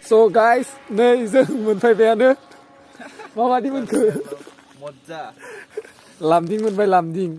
So guys, नै जों मोनफैबायानो माबादि मोनखो मज्जा लामदिं मोनबाय लामदिं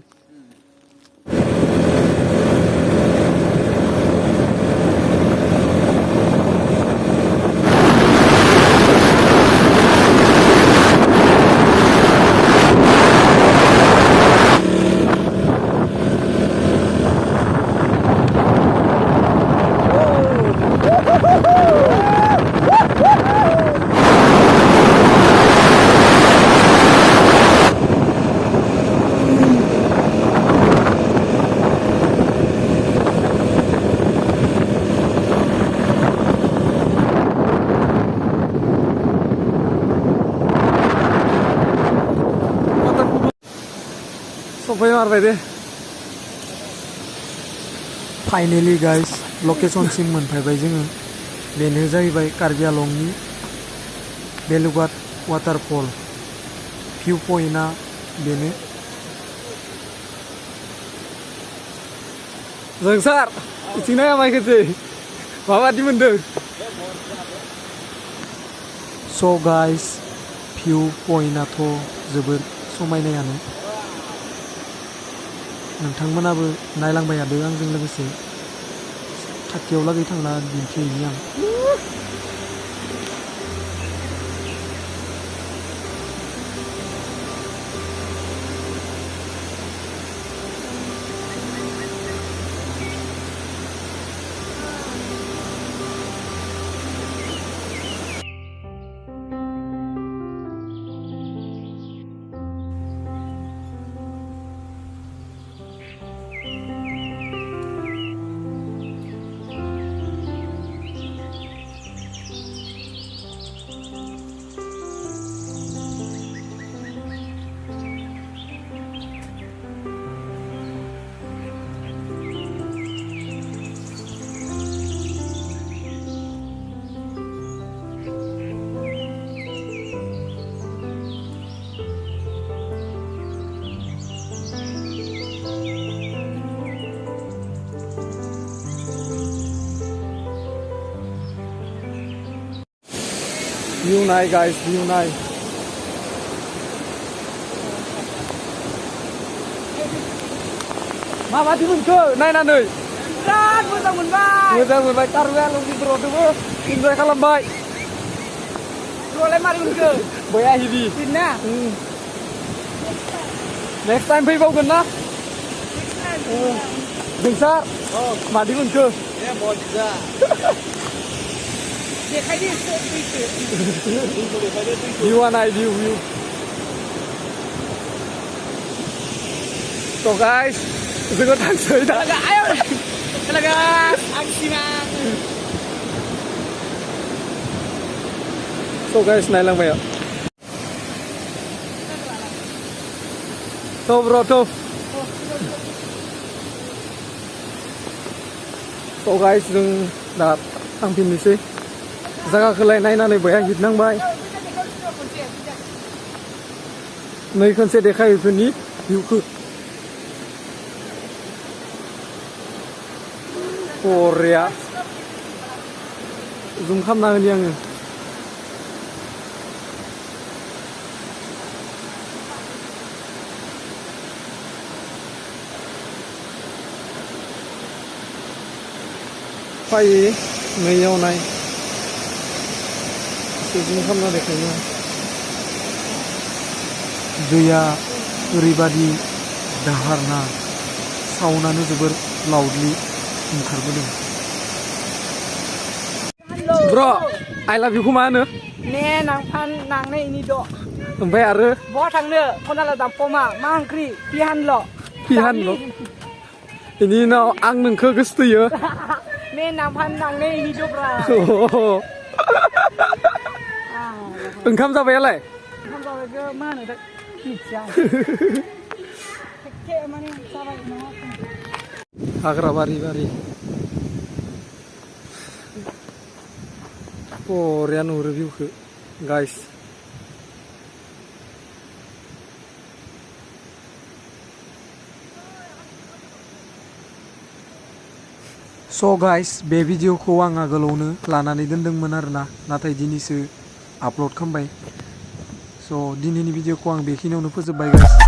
सफै मारबाय दे फाइनेलि गाइस लकेशनसिम मोनफैबाय जोङो बेनो जाहैबाय कार्बि आंलंनि बेलुघाट वाटारफल भिउ पइन्टआ बेनो जों सार इथिं नाया माइखोसै माबादि मोनदों स' गाइस भिउ पइन्टआथ' जोबोद समायनायानो नोंथांमोनाबो नायलांबाय थादो आंजों लोगोसे खाथियाव लागै थांना दिन्थिहैनि आं view naik guys, view naik माबादि मोनखो नायनानै बिराद मोजां मोनबाय कार्बि आंलं गिदिरावबो इन्जय खालामबाय रलाय मारै मोनखो बया हिबि ना नेक्स्ट टाइम फैबावगोन ना जोंसार मादि मोनखो ए मज्जा देखायदो भिउआ नाय भिउ So guys, जोङो थांसै दा So guys, नायलांबाय To bro to So guys, जों दा थांफिननोसै जायगाखौलाय नायनानै बया हिट नांबाय नै खनसे देखायफोरनि भिउखौ बरिया जुम खालामना होनि आङो फायो नैयाव नाय जुम खालामना देखायनो दैया ओरैबादि दाहारना साउन्डआनो जोबोर लाउडलि ओंखारबोदों ब्र' आइ लाभ इउखौ मा होनो ने नांनाय इनि द' ओमफ्राय आरो बहा थांनो खनाला दामपमा मा ओंख्रि पिहानल' बेनि उनाव आं नोंखौ गोसोथोयो मे नांनाय इनि द'ब्रा ओंखाम जाबायालाय ओंखाम जाबायगो मा होनो मिथिया एखे माने जाबाय नङा हाग्रा बारि बरिया नुहुरो भिउखौ गाइस स' गाइस बे भिडिअखौ आं आगोलावनो लानानै दोनदोंमोन आरोना नाथाय दिनैसो आपल'ड खालामबाय स' दिनैनि भिडिअखौ आं बेखिनियावनो फोजोबबाय गाइस